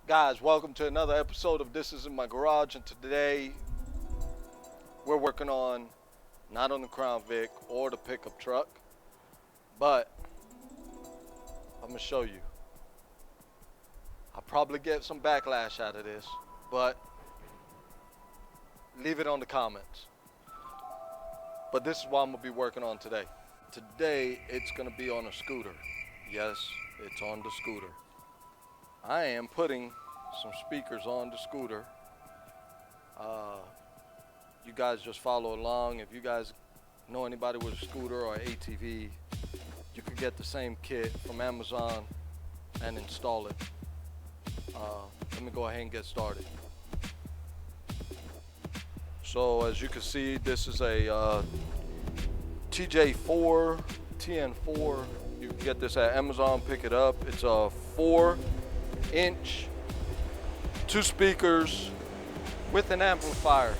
Guys, welcome to another episode of This Is in My Garage, and today we're working on not on the Crown Vic or the pickup truck, but I'm gonna show you. I'll probably get some backlash out of this, but leave it on the comments. But this is what I'm gonna be working on today. Today it's gonna be on a scooter. Yes, it's on the scooter. I am putting some speakers on the scooter. You guys just follow along. If you guys know anybody with a scooter or ATV, you could get the same kit from Amazon and install it. Let me go ahead and get started. So as you can see, this is a TJ4, TN4. You can get this at Amazon, pick it up. It's a 4-inch, 2 speakers with an amplifier.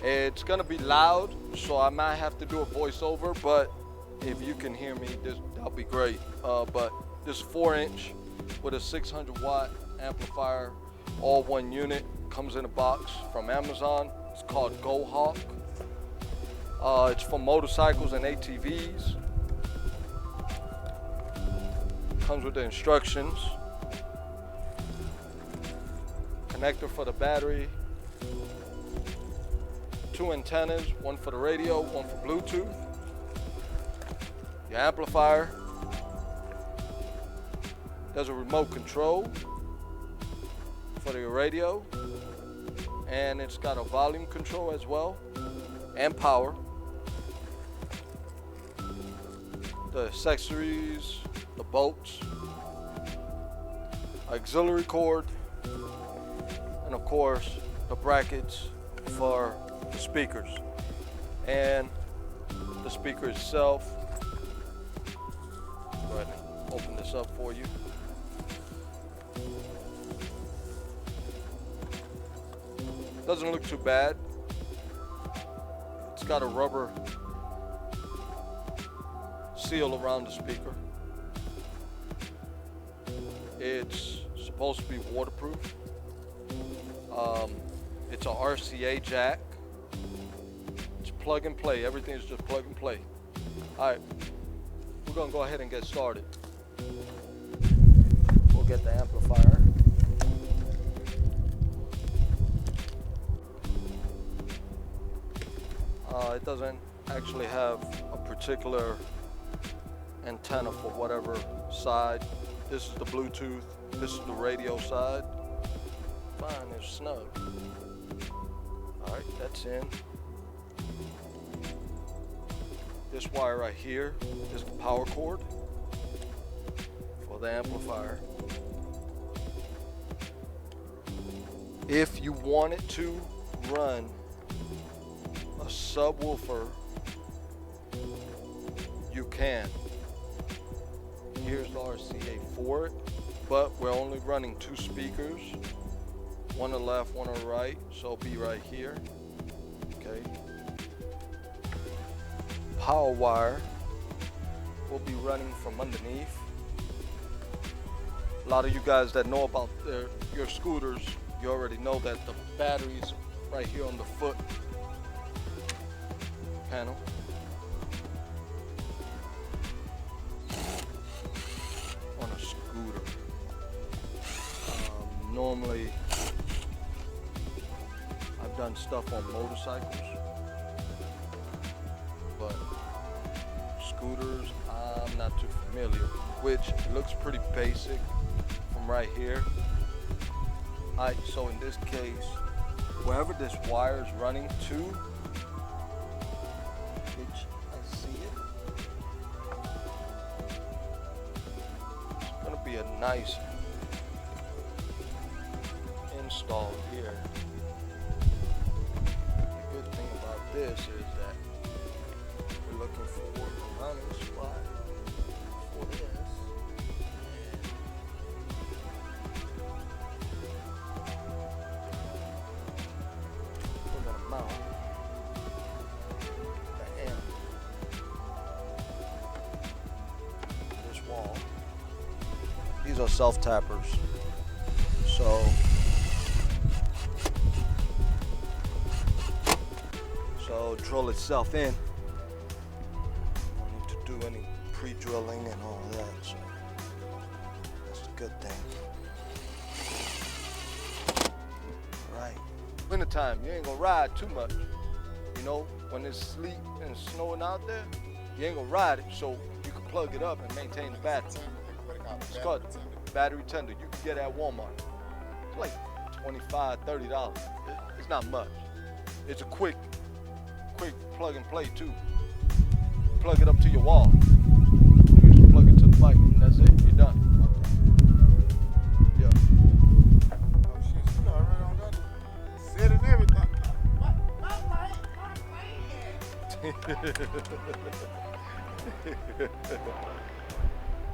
It's gonna be loud, so I might have to do a voiceover, but if you can hear me, that'll be great. But this 4-inch with a 600-watt amplifier, all one unit, comes in a box from Amazon. It's called Go Hawk. It's for motorcycles and ATVs. Comes with the instructions. Connector for the battery. 2 antennas, one for the radio, one for Bluetooth. Your amplifier. There's a remote control for the radio. And it's got a volume control as well. And power. The accessories, the bolts, auxiliary cord, and of course the brackets for the speakers and the speaker itself. Go ahead and open this up for you. Doesn't look too bad. It's got a rubber seal around the speaker. It's supposed to be waterproof. It's a RCA jack. It's plug and play. Everything is just plug and play. All right, we're gonna go ahead and get started. We'll get the amplifier. It doesn't actually have a particular antenna for whatever side. This is the Bluetooth, this is the radio side. Fine, it's snug. Alright, that's in. This wire right here is the power cord for the amplifier. If you wanted to run a subwoofer, you can. Here's the RCA for it, but we're only running 2 speakers, one on the left, one on the right, so it'll be right here. Okay. Power wire will be running from underneath. A lot of you guys that know about your scooters, you already know that the battery's right here on the foot panel. On a scooter. Normally, I've done stuff on motorcycles, but scooters, I'm not too familiar, which looks pretty basic from right here. Alright, so in this case, wherever this wire is running to, which I see it, it's going to be a nice install here. The good thing about this is that we're looking for a running spot for this. We're going to mount the amp. This wall. These are self-tappers. So drill itself in. Don't need to do any pre-drilling and all that, so that's a good thing. Right. Wintertime, you ain't gonna ride too much. You know, when it's sleet and snowing out there, you ain't gonna ride it, so you can plug it up and maintain the battery. It's called battery tender. You can get it at Walmart. It's like $25, $30. It's not much. It's a quick plug and play too. Plug it up to your wall. You just plug it to the bike and that's it. You're done. Yeah. Oh shit, she already on that. Set and everything.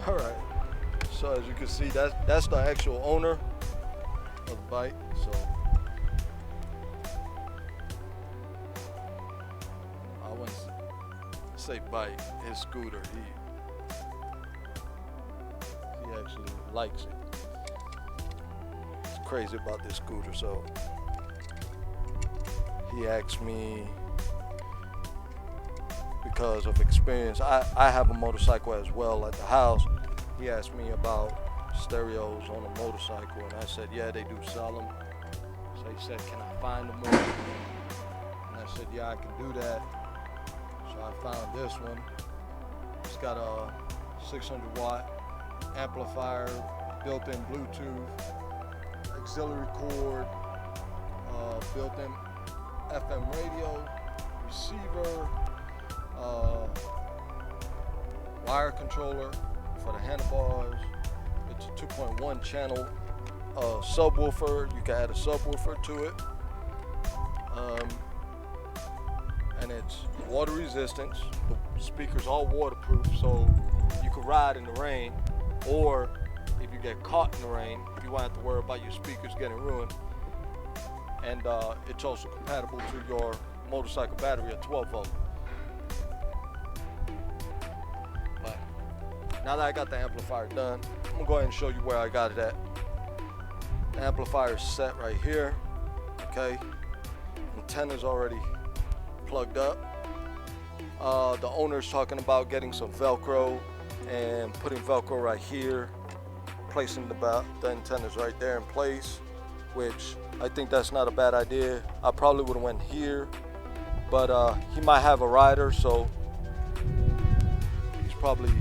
All right. So as you can see, that's the actual owner of the bike. So I wouldn't say bike. His scooter. He actually likes it. He's crazy about this scooter. So he asked me, because of experience, I have a motorcycle as well at the house. He asked me about stereos on a motorcycle, and I said, yeah, they do sell them. So he said, can I find them more? And I said, yeah, I can do that. So I found this one. It's got a 600-watt amplifier, built-in Bluetooth, auxiliary cord, built-in FM radio, receiver, wire controller for the handlebars. It's a 2.1 channel subwoofer. You can add a subwoofer to it. And it's water resistance. The speaker's all waterproof, so you can ride in the rain, or if you get caught in the rain, you won't have to worry about your speakers getting ruined. And it's also compatible to your motorcycle battery at 12 volt. But now that I got the amplifier done, I'm gonna go ahead and show you where I got it at. The amplifier is set right here, okay? Antenna's already plugged up. The owner's talking about getting some Velcro and putting Velcro right here, placing the antennas right there in place, which I think that's not a bad idea. I probably would have went here, but he might have a rider, so he's probably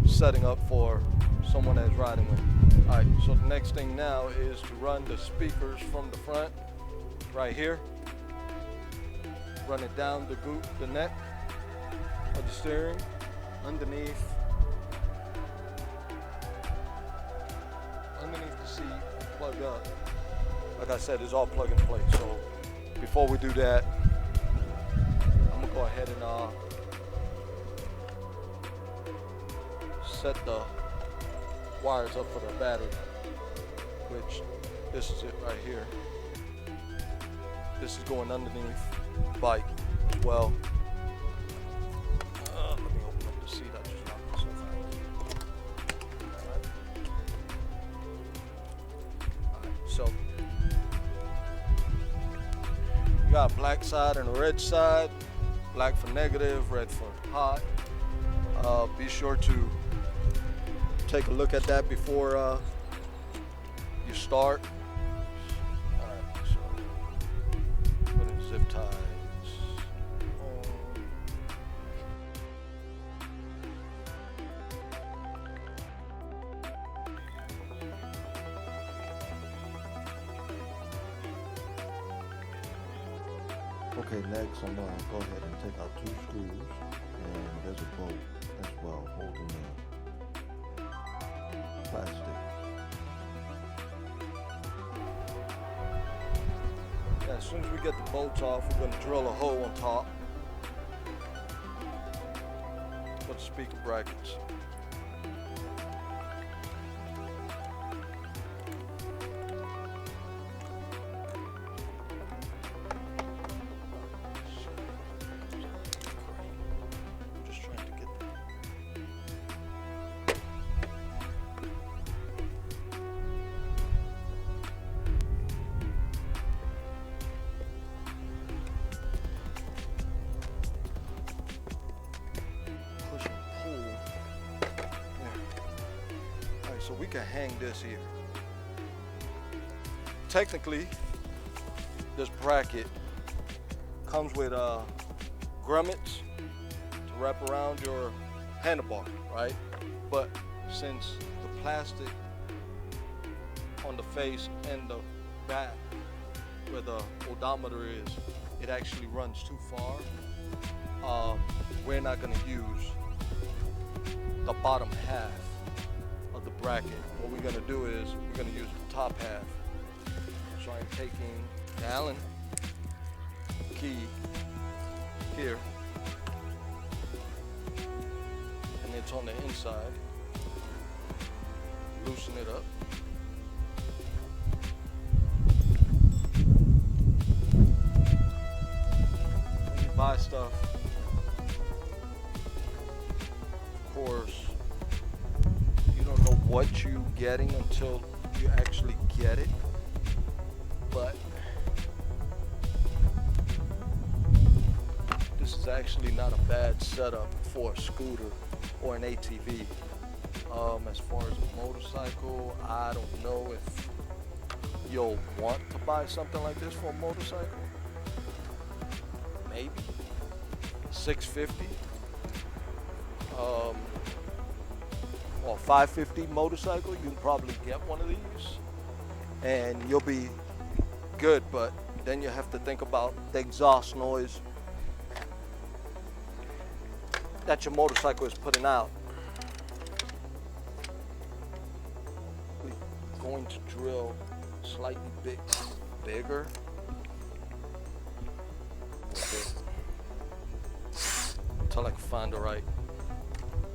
setting up for someone that's riding with him. All right, so the next thing now is to run the speakers from the front right here. Run it down the neck of the steering, underneath the seat, and plug up. Like I said, it's all plug and play. So before we do that, I'm gonna go ahead and set the wires up for the battery, which this is it right here. This is going underneath the bike as well. Let me open up the seat. I just knocked myself out. Alright, so you got a black side and a red side. Black for negative, red for hot. Be sure to take a look at that before you start. Alright, so put in zip ties. Okay, next I'm gonna go ahead and take out 2 screws, and there's a bolt as well holding the plastic. Yeah, as soon as we get the bolts off, we're going to drill a hole on top for the speaker brackets. Just trying to get so we can hang this here. Technically, this bracket comes with grommets to wrap around your handlebar, right? But since the plastic on the face and the back where the odometer is, it actually runs too far. We're not going to use the bottom half of the bracket. What we're going to do is we're going to use the top half. So I'm taking the Allen key here, and it's on the inside. Loosen it up. When you buy stuff, of course, you don't know what you're getting until you actually get it. But this is actually not a bad setup for a scooter or an ATV. As far as a motorcycle, I don't know if you'll want to buy something like this for a motorcycle. Maybe $650 or $550 motorcycle. You can probably get one of these and you'll be good, but then you have to think about the exhaust noise that your motorcycle is putting out. We're going to drill slightly bigger until I can find the right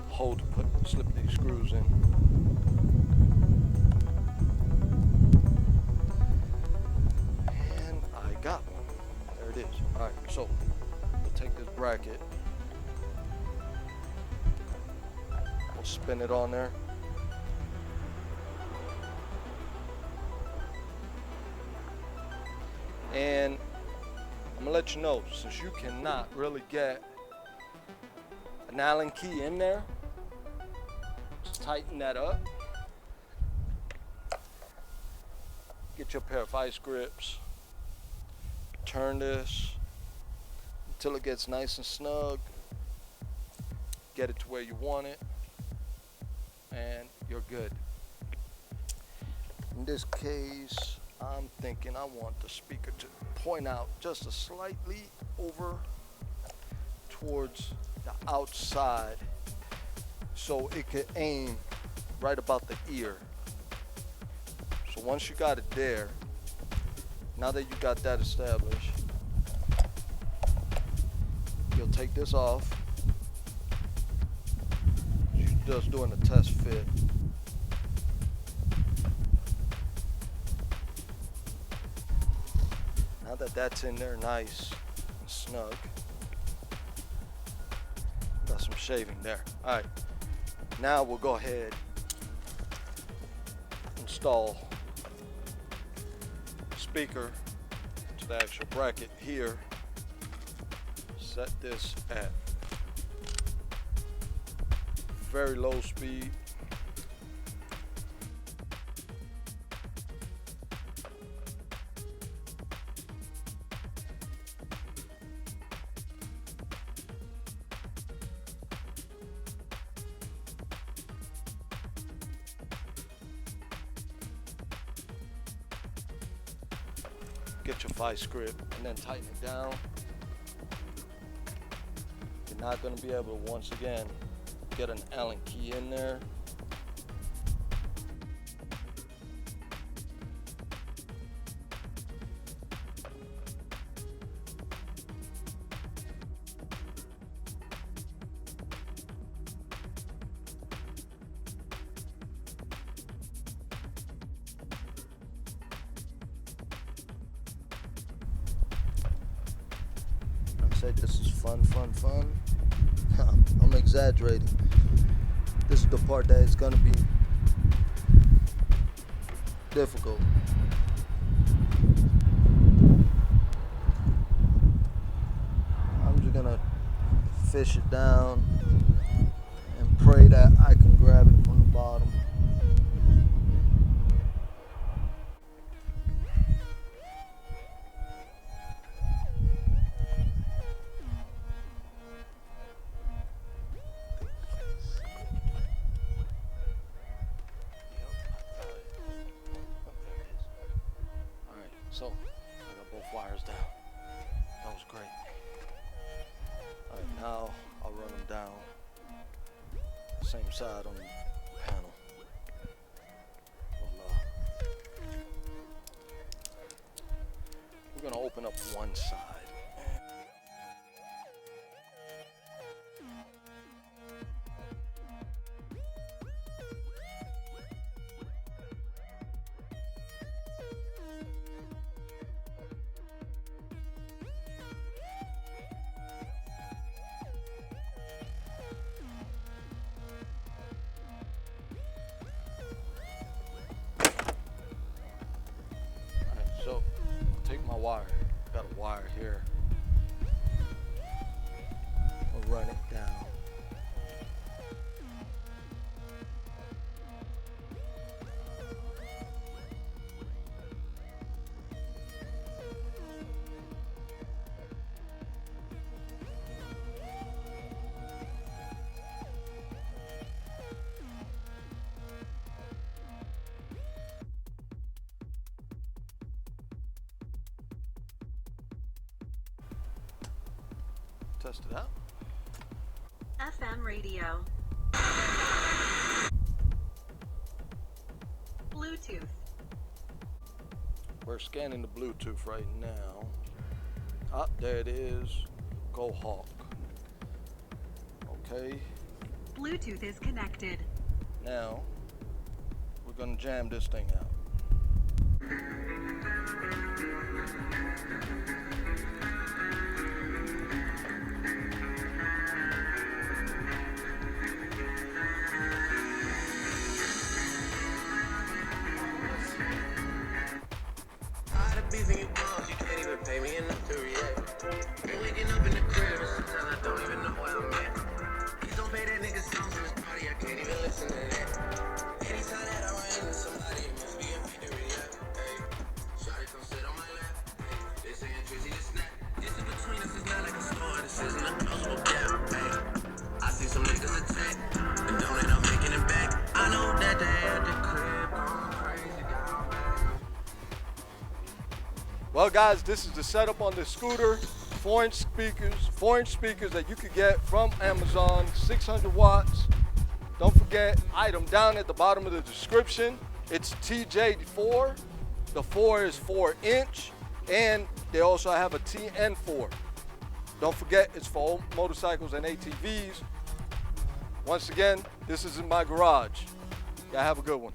hole to slip these screws in. Got one. There it is. All right, so we'll take this bracket, we'll spin it on there, and I'm gonna let you know, since you cannot really get an Allen key in there, just tighten that up. Get your pair of vice grips. Turn this until it gets nice and snug. Get it to where you want it, and you're good. In this case, I'm thinking I want the speaker to point out just a slightly over towards the outside so it could aim right about the ear. So once you got it there, now that you got that established, you'll take this off. You're just doing a test fit. Now that that's in there nice and snug, got some shaving there. All right, now we'll go ahead and install speaker to the actual bracket here. Set this at very low speed. Get your vice grip and then tighten it down. You're not going to be able to, once again, get an Allen key in there. Say this is fun. I'm exaggerating. This is the part that is gonna be difficult. I'm just gonna fish it down and pray that I can grab it from the bottom. so I got both wires down. That was great. All right, now I'll run them down. Same side on the panel. We're gonna open up one side. So, take my wire. Got a wire here. I'll run it down. Test it out. FM radio. Bluetooth. We're scanning the Bluetooth right now. Ah, there it is. Go Hawk. Okay. Bluetooth is connected. Now, we're gonna jam this thing out. You can't even pay me enough to react. Been waking up in the crib and sometimes I don't even know where I'm at. Please don't pay that nigga songs in his party, I can't even listen to that. Anytime that I run into somebody, it must be a victory, yeah. Hey, shawty come sit on my lap. Hey, they saying Trizzy to snap. This is between us, it's not like a store, this isn't a closable gap. Hey, I see some niggas attack, and don't end up making it back. I know that they at the crib going crazy, got back. Well, guys, this is the setup on the scooter. 4-inch speakers that you could get from Amazon, 600 watts. Don't forget, item down at the bottom of the description. It's TJ4. The 4 is 4-inch, and they also have a TN4. Don't forget, it's for old motorcycles and ATVs. Once again, this is in my garage. Y'all have a good one.